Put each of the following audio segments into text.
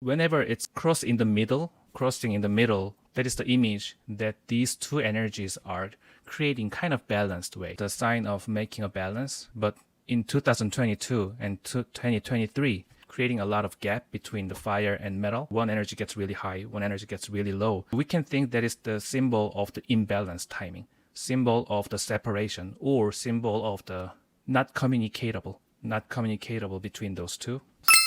Whenever it's crossing in the middle, that is the image that these two energies are creating kind of balanced way, the sign of making a balance. But in 2022 and 2023, creating a lot of gap between the fire and metal. One energy gets really high, one energy gets really low. We can think that is the symbol of the imbalanced timing, symbol of the separation, or symbol of the not communicatable between those two.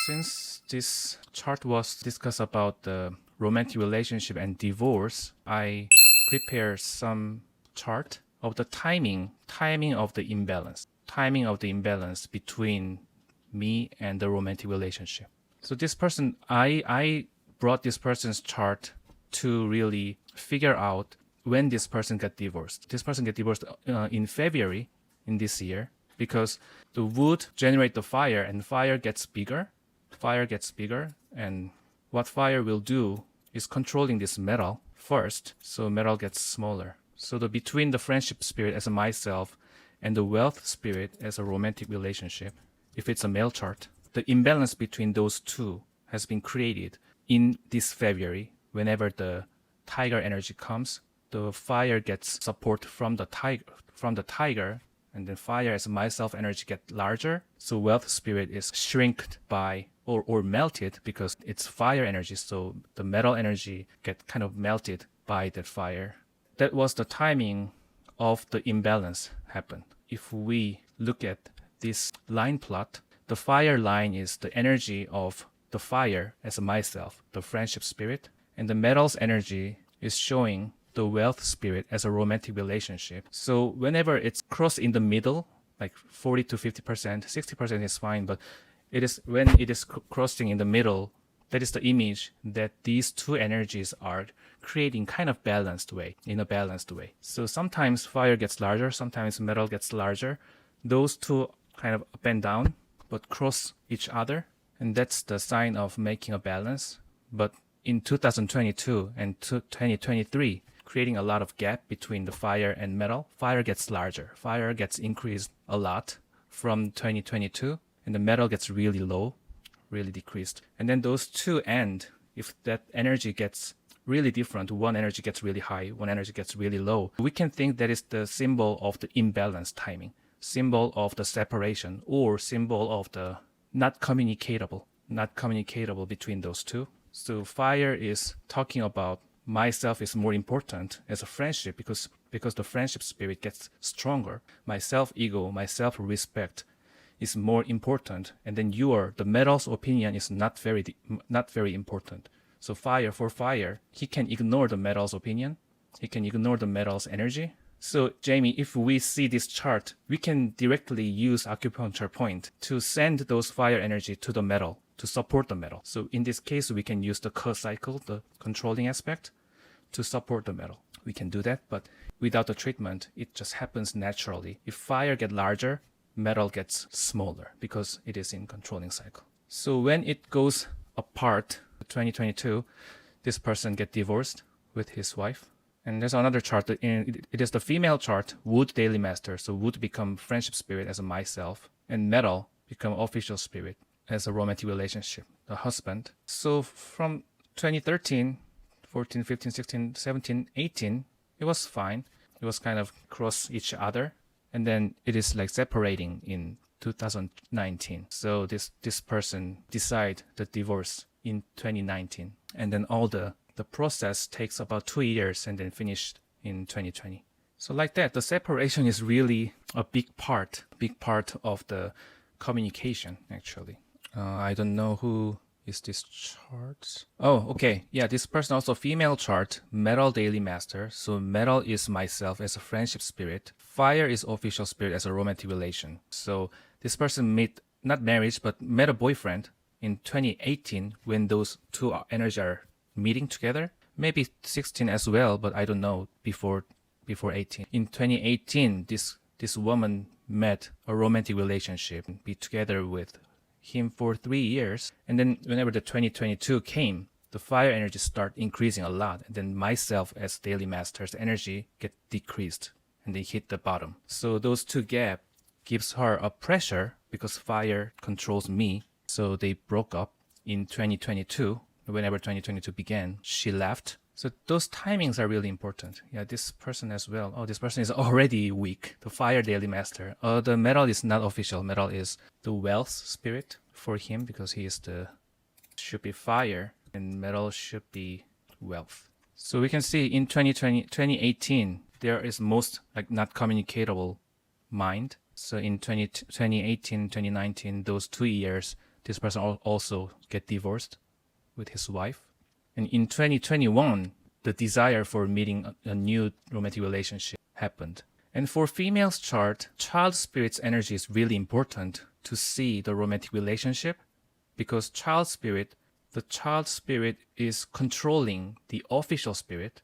Since this chart was discussed about the romantic relationship and divorce, I prepared some chart of the timing of the imbalance between me and the romantic relationship. So this person, I brought this person's chart to really figure out when this person got divorced. This person got divorced in February in this year, because the wood generate the fire, and fire gets bigger, and what fire will do is controlling this metal first, so metal gets smaller. So between the friendship spirit as a myself and the wealth spirit as a romantic relationship, if it's a male chart, the imbalance between those two has been created in this February. Whenever the tiger energy comes, the fire gets support from the tiger, and then fire as myself energy get larger. So wealth spirit is shrinked by or melted because it's fire energy. So the metal energy get kind of melted by that fire. That was the timing of the imbalance happen. If we look at this line plot, the fire line is the energy of the fire as a myself, the friendship spirit, and the metal's energy is showing the wealth spirit as a romantic relationship. So whenever it's crossed in the middle, like 40 to 50%, 60% is fine, but it is when it is crossing in the middle, that is the image that these two energies are creating kind of in a balanced way. So sometimes fire gets larger, sometimes metal gets larger. Those two kind of up and down, but cross each other. And that's the sign of making a balance. But in 2022 and 2023, creating a lot of gap between the fire and metal, fire gets larger. Fire gets increased a lot from 2022, and the metal gets really low, really decreased. And then those two end, if that energy gets really different, one energy gets really high, one energy gets really low, we can think that is the symbol of the imbalanced timing, symbol of the separation, or symbol of the not communicatable between those two. So fire is talking about myself is more important as a friendship because the friendship spirit gets stronger. My self-ego, my self-respect is more important, and then the metal's opinion is not very important. So for fire, he can ignore the metal's opinion, he can ignore the metal's energy. So Jamie, if we see this chart, we can directly use acupuncture point to send those fire energy to the metal, to support the metal. So in this case, we can use the Ke cycle, the controlling aspect, to support the metal. We can do that, but without the treatment, it just happens naturally. If fire gets larger, metal gets smaller because it is in controlling cycle. So when it goes apart, 2022, this person get divorced with his wife. And there's another chart. It is the female chart, wood daily master. So wood become friendship spirit as a myself, and metal become official spirit as a romantic relationship, the husband. So from 2013, 14, 15, 16, 17, 18, it was fine. It was kind of cross each other. And then it is like separating in 2019. So this person decide the divorce in 2019. And then all the process takes about 2 years and then finished in 2020. So like that, the separation is really a big part of the communication, actually. I don't know who is this chart. Oh, okay. Yeah, this person also female chart, metal daily master. So metal is myself as a friendship spirit. Fire is official spirit as a romantic relation. So this person not marriage, but met a boyfriend in 2018 when those two energies are meeting together. Maybe 16 as well, but I don't know, before 18. In 2018, this woman met a romantic relationship, be together with him for 3 years. And then whenever the 2022 came, the fire energy start increasing a lot. And then myself as daily master's energy get decreased and they hit the bottom. So those two gap gives her a pressure because fire controls me. So they broke up in 2022. whenever 2022 began, she left. So those timings are really important. Yeah, this person as well. Oh, this person is already weak. The fire daily master. The metal is not official. Metal is the wealth spirit for him because he is should be fire and metal should be wealth. So we can see in 2018, there is most like not communicatable mind. So in 2018, 2019, those 2 years, this person also get divorced with his wife. And in 2021, the desire for meeting a new romantic relationship happened. And for females chart, child spirit's energy is really important to see the romantic relationship because the child spirit is controlling the official spirit.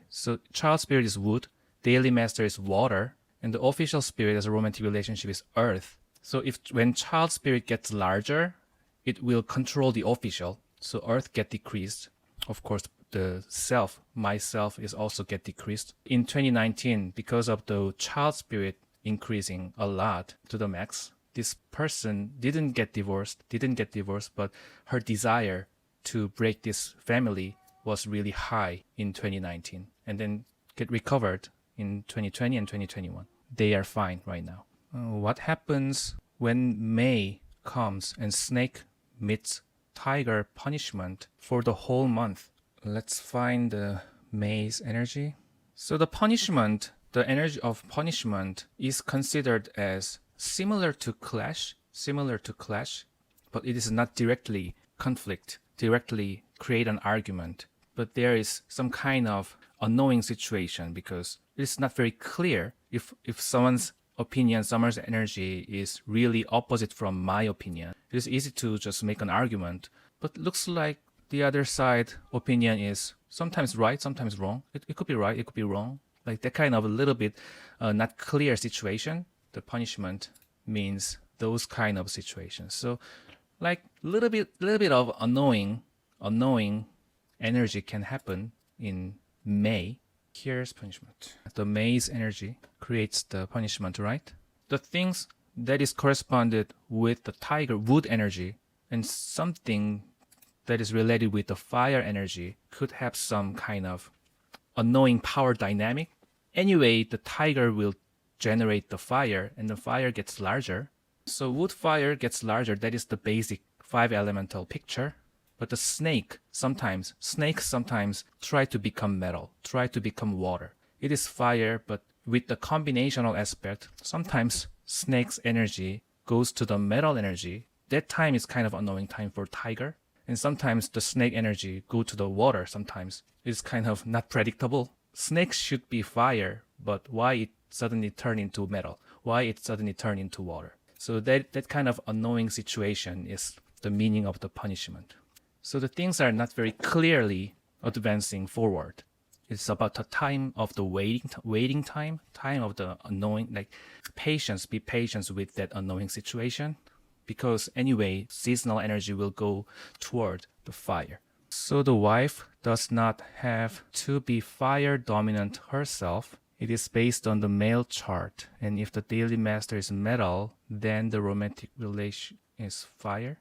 So child spirit is wood, daily master is water, and the official spirit as a romantic relationship is earth. So when child spirit gets larger, it will control the official. So earth get decreased. Of course, the self, myself, is also get decreased. In 2019, because of the child spirit increasing a lot to the max, this person didn't get divorced, but her desire to break this family was really high in 2019 and then get recovered in 2020 and 2021. They are fine right now. What happens when May comes and snake meets tiger punishment for the whole month? Let's find the May's energy. So the energy of punishment is considered as similar to clash, but it is not directly conflict, directly create an argument. But there is some kind of annoying situation because it's not very clear if someone's opinion, someone's energy is really opposite from my opinion. It is easy to just make an argument, but looks like the other side opinion is sometimes right, sometimes wrong. It could be right, it could be wrong. Like that kind of a little bit not clear situation. The punishment means those kind of situations. So like little bit of annoying energy can happen in May. Here's punishment. The May's energy creates the punishment, right? The things that is corresponded with the tiger wood energy and something that is related with the fire energy could have some kind of annoying power dynamic. Anyway, the tiger will generate the fire and the fire gets larger. So wood fire gets larger. That is the basic 5 elemental picture. But the snakes sometimes try to become metal, try to become water. It is fire, but with the combinational aspect, sometimes snake's energy goes to the metal energy. That time is kind of annoying time for tiger. And sometimes the snake energy go to the water sometimes. It's kind of not predictable. Snakes should be fire, but why it suddenly turn into metal? Why it suddenly turn into water? So that kind of annoying situation is the meaning of the punishment. So the things are not very clearly advancing forward. It's about the time of the waiting time of the annoying, like patience, be patient with that annoying situation. Because anyway, seasonal energy will go toward the fire. So the wife does not have to be fire dominant herself. It is based on the male chart. And if the daily master is metal, then the romantic relation is fire.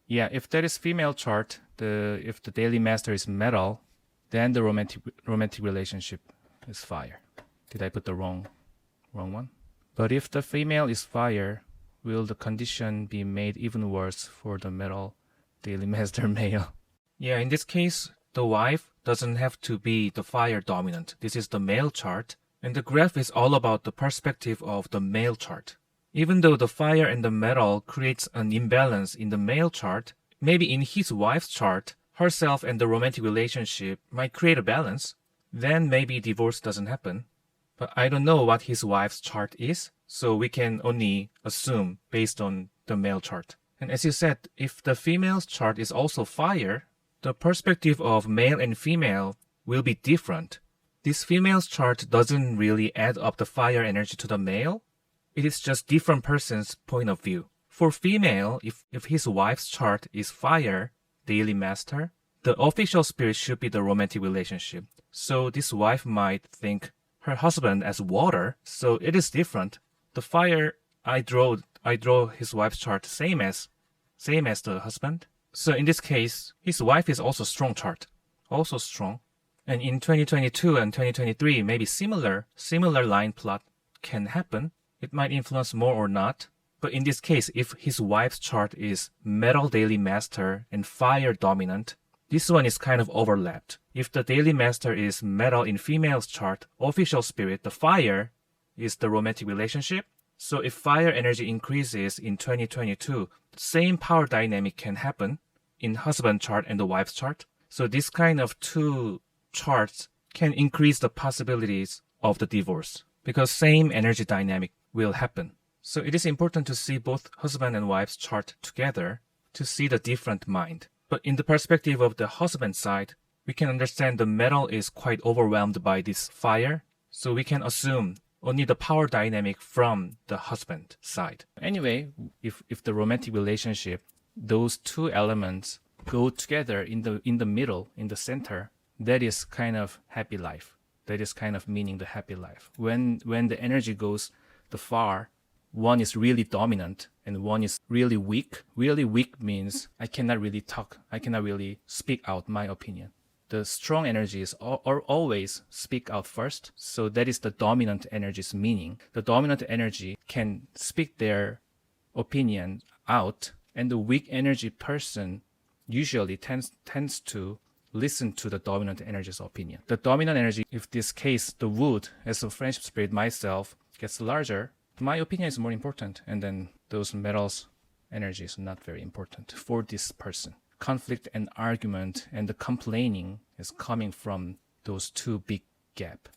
Yeah, if that is female chart, if the daily master is metal, then the romantic relationship is fire. Did I put the wrong one? But if the female is fire, will the condition be made even worse for the metal daily master male? Yeah, in this case, the wife doesn't have to be the fire dominant. This is the male chart, and the graph is all about the perspective of the male chart. Even though the fire and the metal creates an imbalance in the male chart, maybe in his wife's chart, herself and the romantic relationship might create a balance. Then maybe divorce doesn't happen. But I don't know what his wife's chart is, so we can only assume based on the male chart. And as you said, if the female's chart is also fire, the perspective of male and female will be different. This female's chart doesn't really add up the fire energy to the male. It is just different person's point of view. For female, if his wife's chart is fire, daily master, the official spirit should be the romantic relationship. So this wife might think her husband as water, so it is different. The fire I draw his wife's chart same as the husband. So in this case, his wife is also strong chart, also strong. And in 2022 and 2023, maybe similar line plot can happen. It might influence more or not. But in this case, if his wife's chart is metal daily master and fire dominant, this one is kind of overlapped. If the daily master is metal in female's chart, official spirit, the fire is the romantic relationship. So if fire energy increases in 2022, the same power dynamic can happen in husband chart and the wife's chart. So this kind of two charts can increase the possibilities of the divorce because same energy dynamic will happen. So it is important to see both husband and wife's chart together to see the different mind. But in the perspective of the husband side, we can understand the metal is quite overwhelmed by this fire. So we can assume only the power dynamic from the husband side. Anyway, if the romantic relationship, those two elements go together in the middle, in the center, that is kind of happy life. That is kind of meaning the happy life. When the energy goes the far, one is really dominant and one is really weak. Really weak means I cannot really talk. I cannot really speak out my opinion. The strong energies are always speak out first. So that is the dominant energy's meaning. The dominant energy can speak their opinion out, and the weak energy person usually tends to listen to the dominant energy's opinion. The dominant energy, if this case, the wood, as a friendship spirit myself, gets larger, my opinion is more important, and then those metals energy is not very important for this person. Conflict and argument and the complaining is coming from those two big gap.